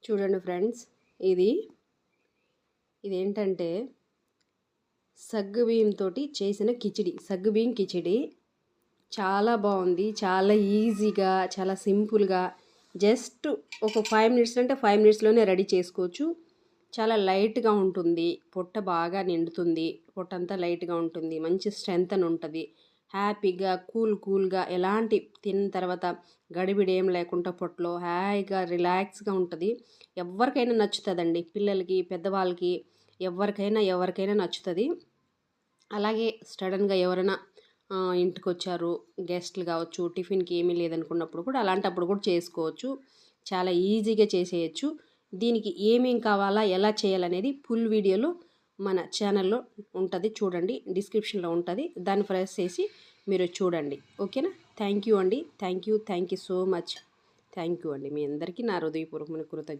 చూడండి ఫ్రెండ్స్, ఇదేంటంటే సగ్గుబియ్యంతో చేసిన కిచిడి, సగ్గుబియ్యం కిచిడి. చాలా బాగుంది, చాలా ఈజీగా, చాలా సింపుల్గా. జస్ట్ ఒక 5 మినిట్స్ అంటే 5 మినిట్స్లోనే రెడీ చేసుకోవచ్చు. చాలా లైట్గా ఉంటుంది, పొట్ట బాగా నిండుతుంది, పొట్టంతా లైట్గా ఉంటుంది, మంచి స్ట్రెంత్ అని ఉంటుంది. హ్యాపీగా కూల్గా ఎలాంటి తిన్న తర్వాత గడిబిడి ఏం లేకుండా పొట్టలో హాయిగా రిలాక్స్గా ఉంటుంది. ఎవరికైనా నచ్చుతుందండి, పిల్లలకి పెద్దవాళ్ళకి ఎవరికైనా నచ్చుతుంది. అలాగే సడన్గా ఎవరైనా ఇంటికి వచ్చారు, గెస్ట్లు కావచ్చు, టిఫిన్కి ఏమీ లేదనుకున్నప్పుడు కూడా అలాంటప్పుడు కూడా చేసుకోవచ్చు. చాలా ఈజీగా చేసేయచ్చు. దీనికి ఏమేం కావాలా, ఎలా చేయాలనేది ఫుల్ వీడియోలో మన ఛానల్లో ఉంటుంది, చూడండి. డిస్క్రిప్షన్లో ఉంటుంది, దాన్ని ప్రెస్ చేసి మీరు చూడండి. ఓకేనా? థ్యాంక్ యూ అండి. Thank you so much. Thank you అండి. మీ అందరికీ నా హృదయపూర్వకమైన కృతజ్ఞతలు.